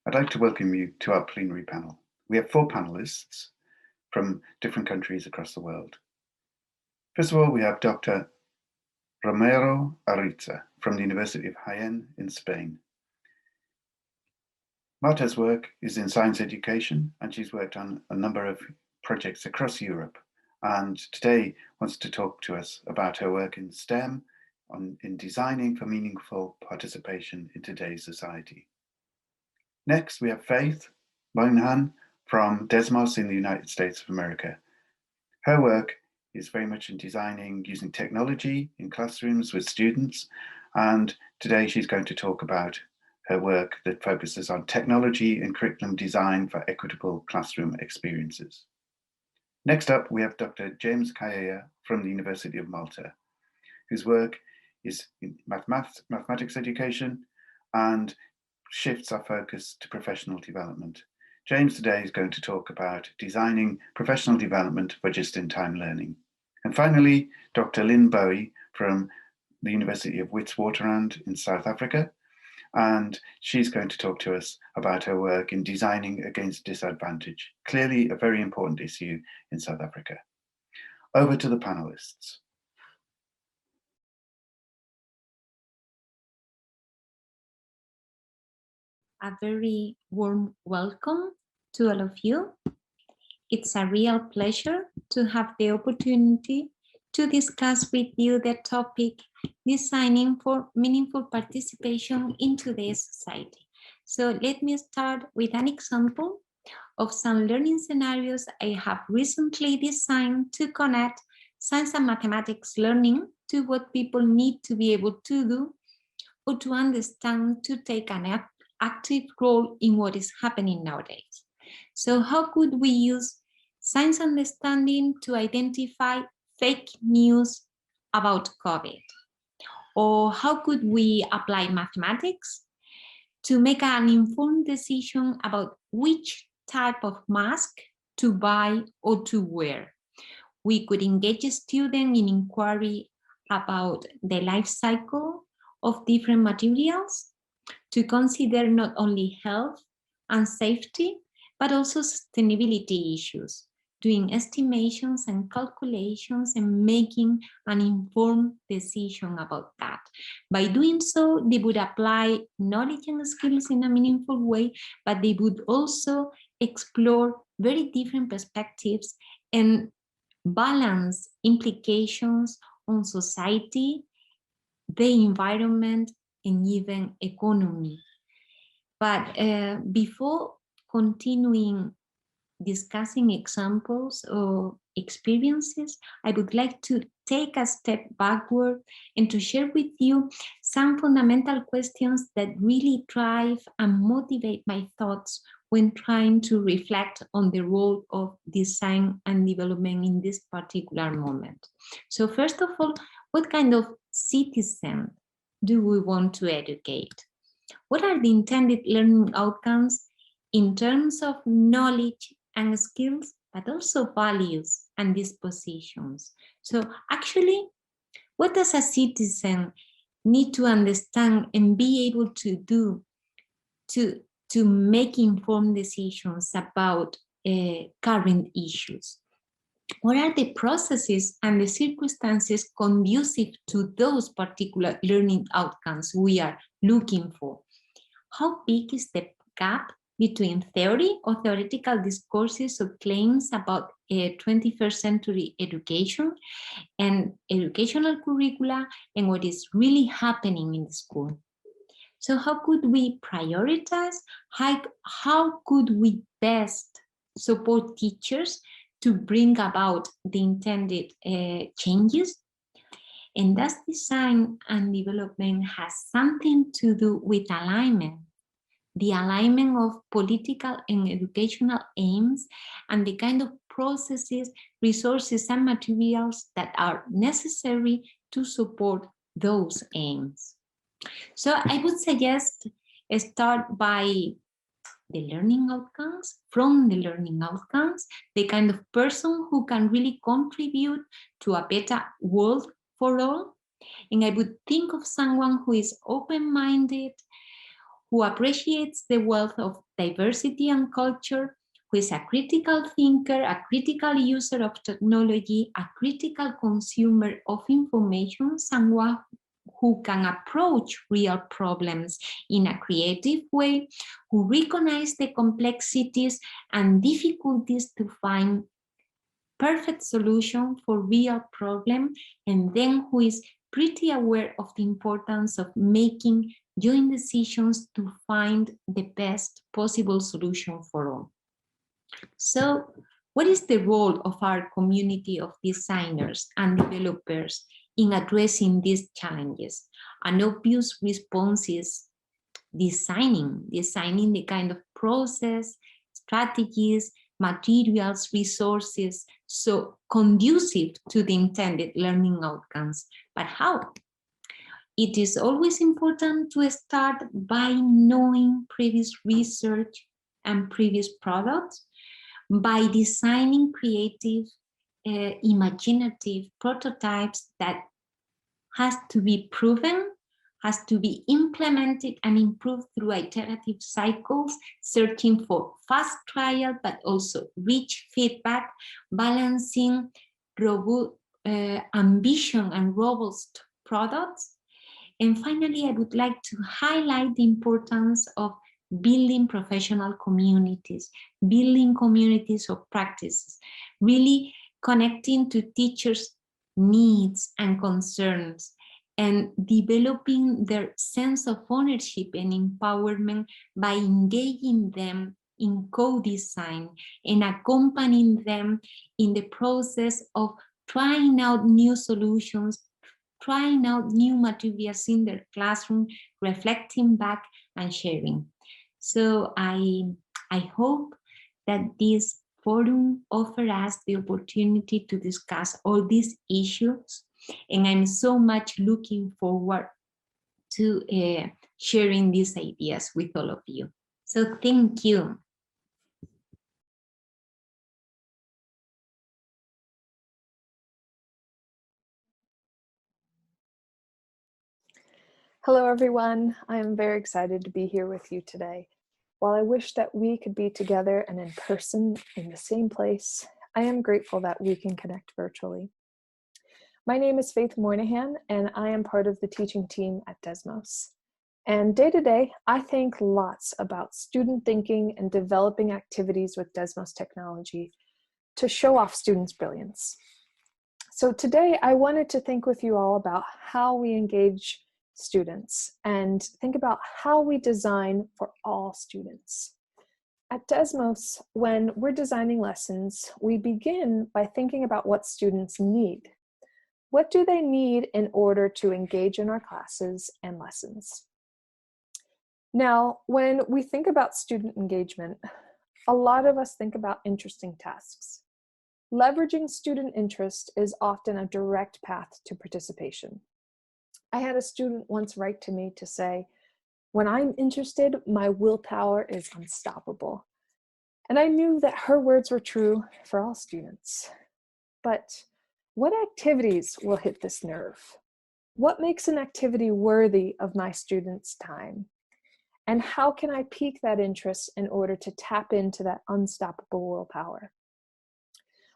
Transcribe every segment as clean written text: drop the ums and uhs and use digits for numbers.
I'd like to welcome you to our plenary panel. We have 4 panelists from different countries across the world. First of all, we have Dr. Romero Ariza from the University of Jaén in Spain. Marta's work is in science education, and she's worked on a number of projects across Europe, and today wants to talk to us about her work in STEM, in designing for meaningful participation in today's society. Next, we have Faith Moynihan from Desmos in the United States of America. Her work is very much in designing using technology in classrooms with students, and today she's going to talk about her work that focuses on technology and curriculum design for equitable classroom experiences. Next up, we have Dr. James Kayaya from the University of Malta, whose work is in mathematics education and shifts our focus to professional development. James today is going to talk about designing professional development for just-in-time learning. And finally, Dr. Lynn Bowie from the University of Witwatersrand in South Africa, and she's going to talk to us about her work in designing against disadvantage, clearly a very important issue in South Africa. Over to the panelists. A very warm welcome to all of you. It's a real pleasure to have the opportunity to discuss with you the topic designing for meaningful participation in today's society. So let me start with an example of some learning scenarios I have recently designed to connect science and mathematics learning to what people need to be able to do or to understand to take an active role in what is happening nowadays. So how could we use science understanding to identify fake news about COVID? Or how could we apply mathematics to make an informed decision about which type of mask to buy or to wear? We could engage a student in inquiry about the life cycle of different materials to consider not only health and safety, but also sustainability issues, doing estimations and calculations and making an informed decision about that. By doing so, they would apply knowledge and skills in a meaningful way, but they would also explore very different perspectives and balance implications on society, the environment, and even economy. But before continuing discussing examples or experiences, I would like to take a step backward and to share with you some fundamental questions that really drive and motivate my thoughts when trying to reflect on the role of design and development in this particular moment. So first of all, what kind of citizen do we want to educate? What are the intended learning outcomes in terms of knowledge and skills, but also values and dispositions? So actually, what does a citizen need to understand and be able to do to make informed decisions about current issues? What are the processes and the circumstances conducive to those particular learning outcomes we are looking for? How big is the gap between theory or theoretical discourses or claims about 21st century education and educational curricula and what is really happening in the school? So how could we prioritize? How could we best support teachers to bring about the intended changes? And thus design and development has something to do with alignment, the alignment of political and educational aims and the kind of processes, resources, and materials that are necessary to support those aims. So I would suggest start by the learning outcomes, from the learning outcomes, the kind of person who can really contribute to a better world for all. And I would think of someone who is open-minded, who appreciates the wealth of diversity and culture, who is a critical thinker, a critical user of technology, a critical consumer of information, someone who can approach real problems in a creative way, who recognize the complexities and difficulties to find perfect solution for real problem, and then who is pretty aware of the importance of making joint decisions to find the best possible solution for all. So, what is the role of our community of designers and developers in addressing these challenges? An obvious response is designing the kind of process, strategies, materials, resources, so conducive to the intended learning outcomes. But how? It is always important to start by knowing previous research and previous products, by designing creative, imaginative prototypes that has to be proven, has to be implemented and improved through iterative cycles, searching for fast trial, but also rich feedback, balancing ambition and robust products. And finally, I would like to highlight the importance of building professional communities, building communities of practices, really connecting to teachers' needs and concerns, and developing their sense of ownership and empowerment by engaging them in co-design and accompanying them in the process of trying out new solutions, trying out new materials in their classroom, reflecting back and sharing. So I hope that this forum offers us the opportunity to discuss all these issues, and I'm so much looking forward to sharing these ideas with all of you. So thank you. Hello, everyone. I am very excited to be here with you today. While I wish that we could be together and in person in the same place, I am grateful that we can connect virtually. My name is Faith Moynihan, and I am part of the teaching team at Desmos. And day to day, I think lots about student thinking and developing activities with Desmos technology to show off students' brilliance. So today, I wanted to think with you all about how we engage students and think about how we design for all students. At Desmos, when we're designing lessons, we begin by thinking about what students need. What do they need in order to engage in our classes and lessons? Now, when we think about student engagement, a lot of us think about interesting tasks. Leveraging student interest is often a direct path to participation. I had a student once write to me to say, when I'm interested, my willpower is unstoppable. And I knew that her words were true for all students. But what activities will hit this nerve? What makes an activity worthy of my students' time? And how can I pique that interest in order to tap into that unstoppable willpower?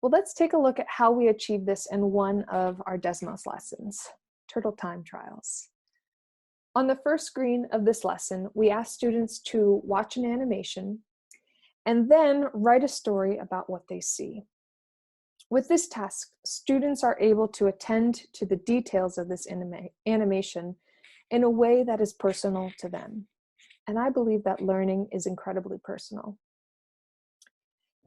Well, let's take a look at how we achieve this in one of our Desmos lessons. Turtle Time Trials. On the first screen of this lesson, we ask students to watch an animation and then write a story about what they see. With this task, students are able to attend to the details of this animation in a way that is personal to them. And I believe that learning is incredibly personal.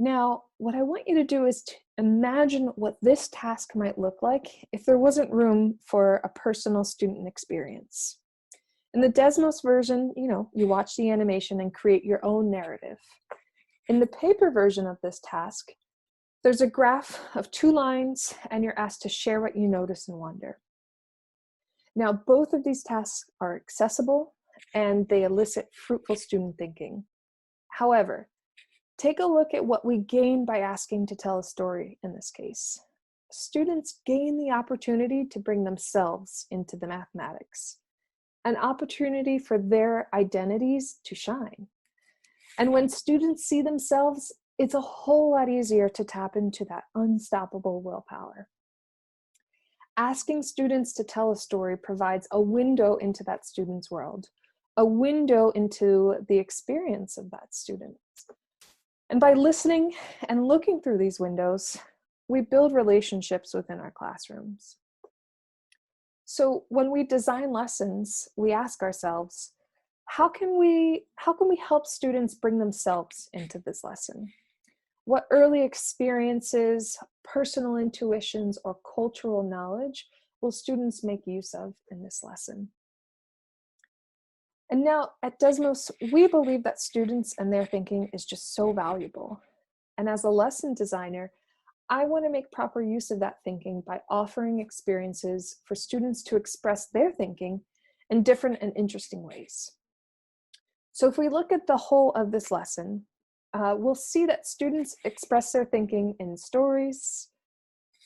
Now, what I want you to do is to imagine what this task might look like if there wasn't room for a personal student experience. In the Desmos version, you watch the animation and create your own narrative. In the paper version of this task, there's a graph of 2 lines and you're asked to share what you notice and wonder. Now, both of these tasks are accessible and they elicit fruitful student thinking. However, take a look at what we gain by asking to tell a story in this case. Students gain the opportunity to bring themselves into the mathematics. an opportunity for their identities to shine. And when students see themselves, it's a whole lot easier to tap into that unstoppable willpower. Asking students to tell a story provides a window into that student's world, a window into the experience of that student. And by listening and looking through these windows, we build relationships within our classrooms. So when we design lessons, we ask ourselves, how can we help students bring themselves into this lesson? What early experiences, personal intuitions, or cultural knowledge will students make use of in this lesson? And now at Desmos, we believe that students and their thinking is just so valuable. And as a lesson designer, I want to make proper use of that thinking by offering experiences for students to express their thinking in different and interesting ways. So if we look at the whole of this lesson, we'll see that students express their thinking in stories,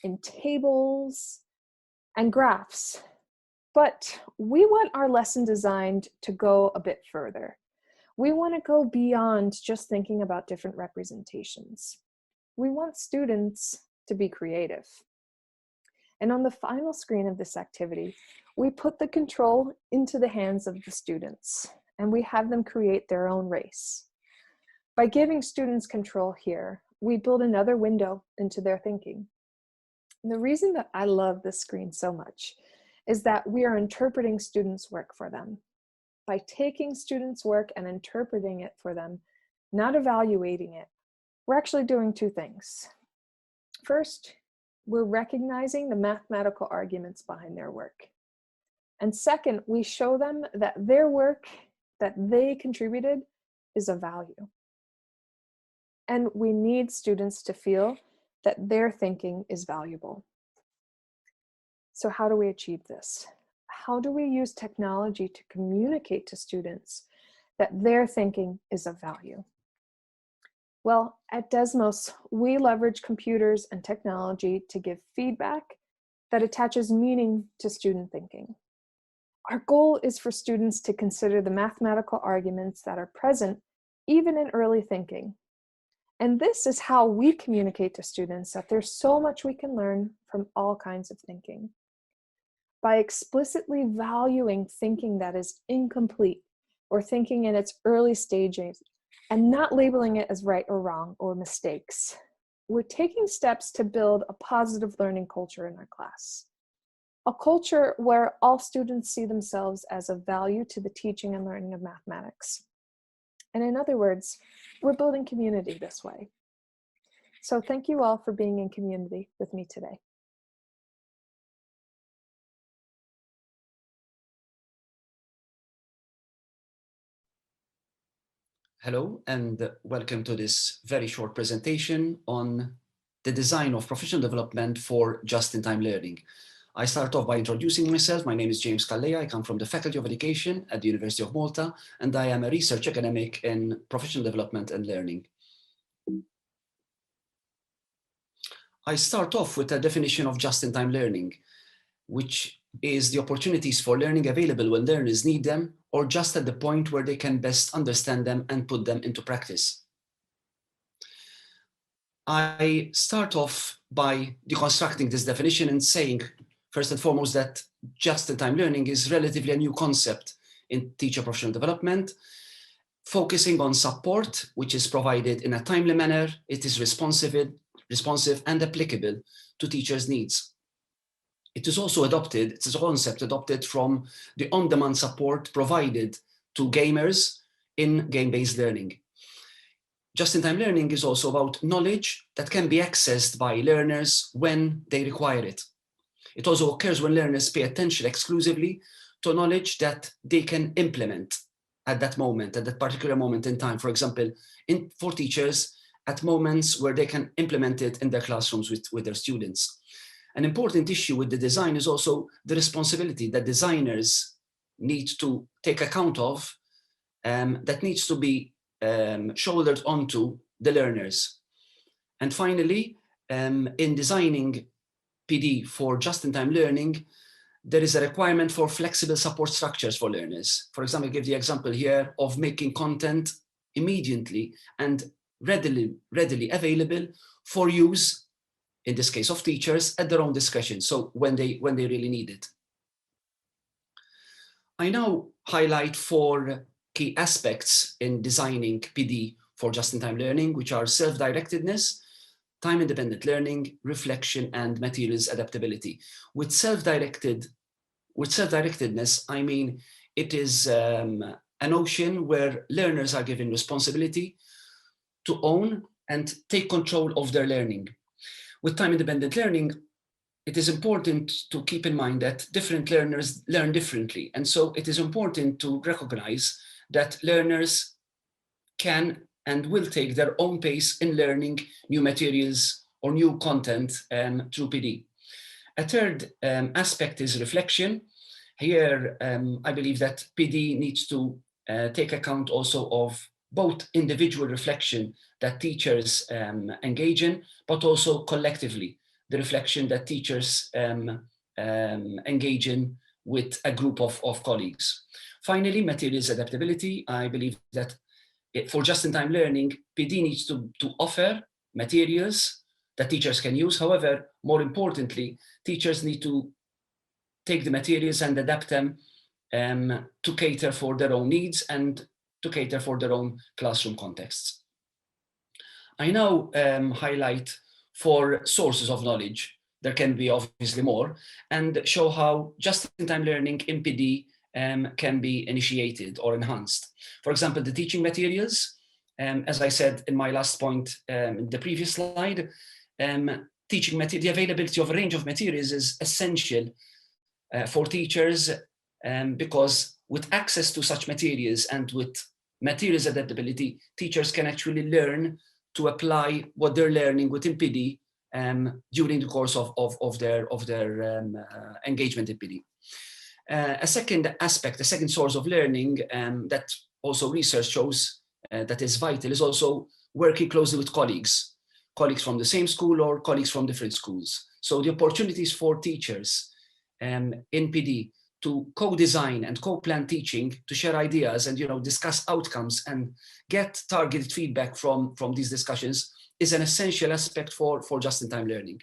in tables, and graphs. But we want our lesson designed to go a bit further. We want to go beyond just thinking about different representations. We want students to be creative. And on the final screen of this activity, we put the control into the hands of the students, and we have them create their own race. By giving students control here, we build another window into their thinking. And the reason that I love this screen so much is that we are interpreting students' work for them. By taking students' work and interpreting it for them, not evaluating it, we're actually doing two things. First, we're recognizing the mathematical arguments behind their work. And second, we show them that their work that they contributed is of value. And we need students to feel that their thinking is valuable. So how do we achieve this? How do we use technology to communicate to students that their thinking is of value? Well, at Desmos, we leverage computers and technology to give feedback that attaches meaning to student thinking. Our goal is for students to consider the mathematical arguments that are present even in early thinking. And this is how we communicate to students that there's so much we can learn from all kinds of thinking. By explicitly valuing thinking that is incomplete or thinking in its early stages and not labeling it as right or wrong or mistakes, we're taking steps to build a positive learning culture in our class. A culture where all students see themselves as of value to the teaching and learning of mathematics. And in other words, we're building community this way. So thank you all for being in community with me today. Hello, and welcome to this very short presentation on the design of professional development for just-in-time learning. I start off by introducing myself. My name is James Calleja. I come from the Faculty of Education at the University of Malta, and I am a research academic in professional development and learning. I start off with a definition of just-in-time learning, which is the opportunities for learning available when learners need them, or just at the point where they can best understand them and put them into practice. I start off by deconstructing this definition and saying, first and foremost, that just-in-time learning is relatively a new concept in teacher professional development, focusing on support, which is provided in a timely manner. It is responsive and applicable to teachers' needs. It is also adopted, it's a concept adopted from the on-demand support provided to gamers in game-based learning. Just-in-time learning is also about knowledge that can be accessed by learners when they require it. It also occurs when learners pay attention exclusively to knowledge that they can implement at that moment, at that particular moment in time. For example, for teachers, at moments where they can implement it in their classrooms with their students. An important issue with the design is also the responsibility that designers need to take account of, that needs to be shouldered onto the learners. And finally, in designing PD for just-in-time learning, there is a requirement for flexible support structures for learners. For example, I give the example here of making content immediately and readily available for use, in this case of teachers, at their own discretion, so when they really need it. I now highlight 4 key aspects in designing PD for just-in-time learning, which are self-directedness, time-independent learning, reflection, and materials adaptability. With self-directedness, I mean it is a notion where learners are given responsibility to own and take control of their learning. With time-independent learning, it is important to keep in mind that different learners learn differently. And so it is important to recognize that learners can and will take their own pace in learning new materials or new content through PD. A third aspect is reflection. Here, I believe that PD needs to take account also of both individual reflection that teachers engage in, but also collectively, the reflection that teachers engage in with a group of colleagues. Finally, materials adaptability. I believe that for just-in-time learning, PD needs to offer materials that teachers can use. However, more importantly, teachers need to take the materials and adapt them to cater for their own needs and to cater for their own classroom contexts. I now highlight 4 sources of knowledge. There can be obviously more, and show how just-in-time learning in PD can be initiated or enhanced. For example, the teaching materials. As I said in my last point in the previous slide, the availability of a range of materials is essential for teachers, because with access to such materials and with materials adaptability, teachers can actually learn to apply what they're learning within PD during the course of their engagement in PD. A second aspect, a second source of learning that also research shows that is vital is also working closely with colleagues from the same school or colleagues from different schools. So the opportunities for teachers in PD to co-design and co-plan teaching, to share ideas and discuss outcomes and get targeted feedback from these discussions is an essential aspect for just-in-time learning.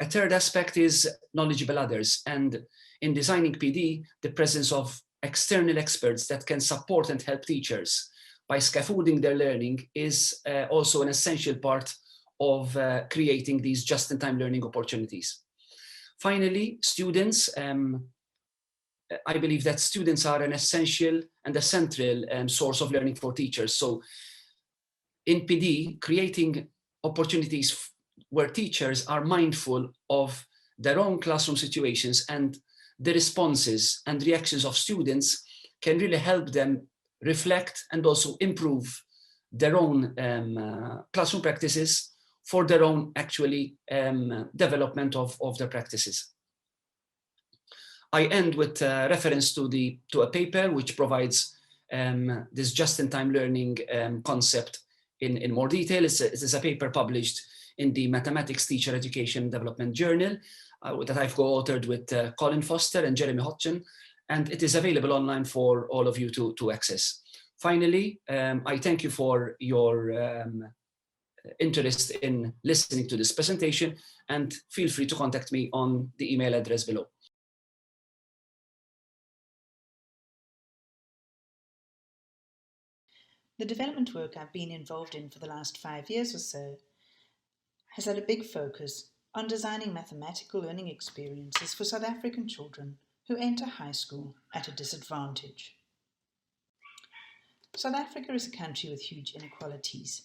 A third aspect is knowledgeable others, and in designing PD, the presence of external experts that can support and help teachers by scaffolding their learning is also an essential part of creating these just-in-time learning opportunities. Finally, students. I believe that students are an essential and a central source of learning for teachers. So in PD, creating opportunities where teachers are mindful of their own classroom situations and the responses and reactions of students can really help them reflect and also improve their own classroom practices for their own development of their practices. I end with reference to a paper which provides this just-in-time learning concept in more detail. It is a paper published in the Mathematics Teacher Education Development Journal that I've co-authored with Colin Foster and Jeremy Hodgson, and it is available online for all of you to access. Finally, I thank you for your interest in listening to this presentation, and feel free to contact me on the email address below. The development work I've been involved in for the last 5 years or so has had a big focus on designing mathematical learning experiences for South African children who enter high school at a disadvantage. South Africa is a country with huge inequalities,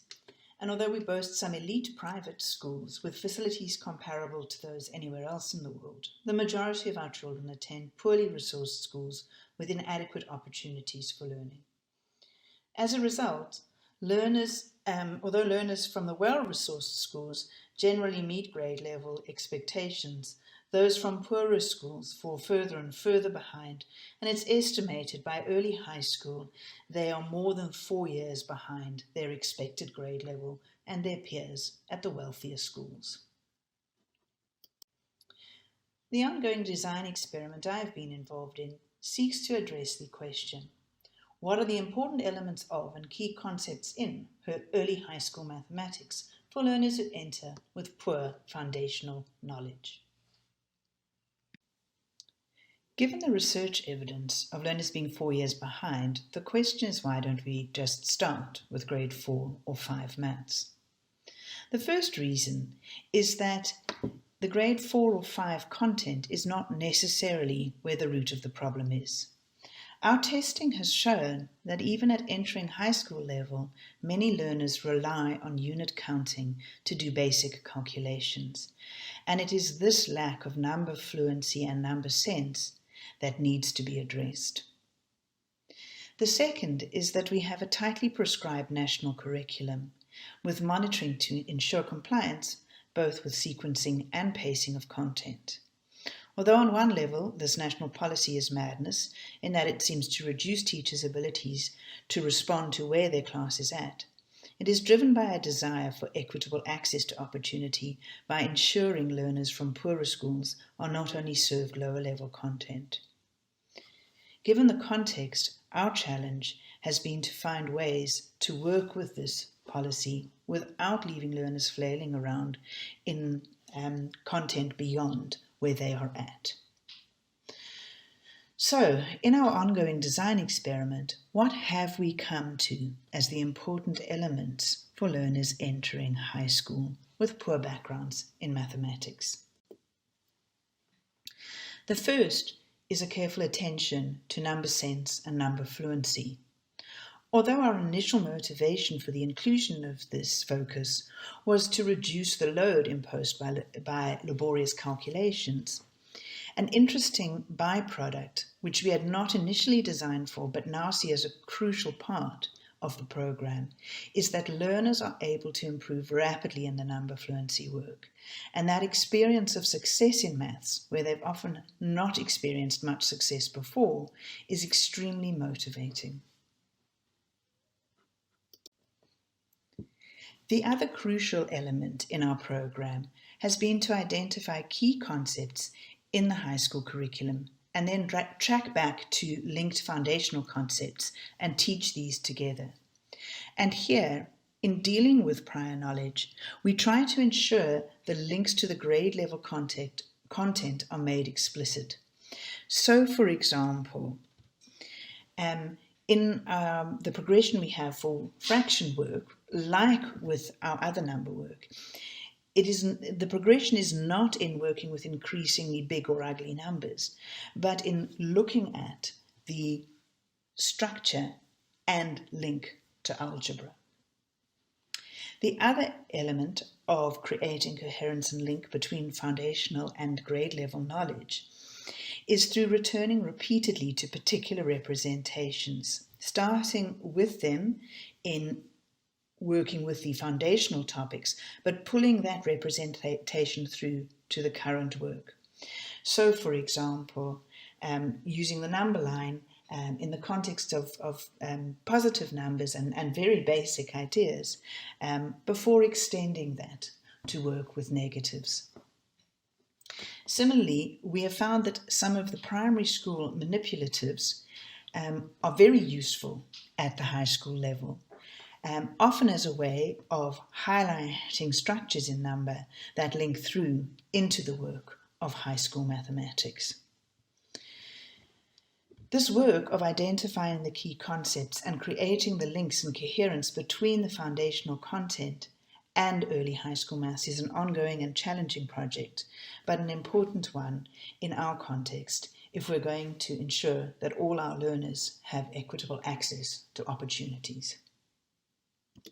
and although we boast some elite private schools with facilities comparable to those anywhere else in the world, the majority of our children attend poorly resourced schools with inadequate opportunities for learning. As a result, although learners from the well-resourced schools generally meet grade level expectations, those from poorer schools fall further and further behind, and it's estimated by early high school they are more than 4 years behind their expected grade level and their peers at the wealthier schools. The ongoing design experiment I have been involved in seeks to address the question, what are the important elements of and key concepts in her early high school mathematics for learners who enter with poor foundational knowledge? Given the research evidence of learners being 4 years behind, the question is, why don't we just start with grade 4 or 5 maths? The first reason is that the grade 4 or 5 content is not necessarily where the root of the problem is. Our testing has shown that even at entering high school level, many learners rely on unit counting to do basic calculations. And it is this lack of number fluency and number sense that needs to be addressed. The second is that we have a tightly prescribed national curriculum, with monitoring to ensure compliance both with sequencing and pacing of content. Although on one level this national policy is madness in that it seems to reduce teachers' abilities to respond to where their class is at, it is driven by a desire for equitable access to opportunity by ensuring learners from poorer schools are not only served lower level content. Given the context, our challenge has been to find ways to work with this policy without leaving learners flailing around in content beyond where they are at. So, in our ongoing design experiment, what have we come to as the important elements for learners entering high school with poor backgrounds in mathematics? The first is a careful attention to number sense and number fluency. Although our initial motivation for the inclusion of this focus was to reduce the load imposed by laborious calculations, an interesting byproduct, which we had not initially designed for but now see as a crucial part of the program, is that learners are able to improve rapidly in the number fluency work, and that experience of success in maths, where they've often not experienced much success before, is extremely motivating. The other crucial element in our program has been to identify key concepts in the high school curriculum and then track back to linked foundational concepts and teach these together. And here, in dealing with prior knowledge, we try to ensure the links to the grade level content are made explicit. So, for example, in the progression we have for fraction work, like with our other number work, the progression is not in working with increasingly big or ugly numbers, but in looking at the structure and link to algebra. The other element of creating coherence and link between foundational and grade level knowledge is through returning repeatedly to particular representations, starting with them in working with the foundational topics, but pulling that representation through to the current work. So, for example, using the number line in the context of positive numbers and very basic ideas before extending that to work with negatives. Similarly, we have found that some of the primary school manipulatives are very useful at the high school level. Often as a way of highlighting structures in number that link through into the work of high school mathematics. This work of identifying the key concepts and creating the links and coherence between the foundational content and early high school maths is an ongoing and challenging project, but an important one in our context if we're going to ensure that all our learners have equitable access to opportunities.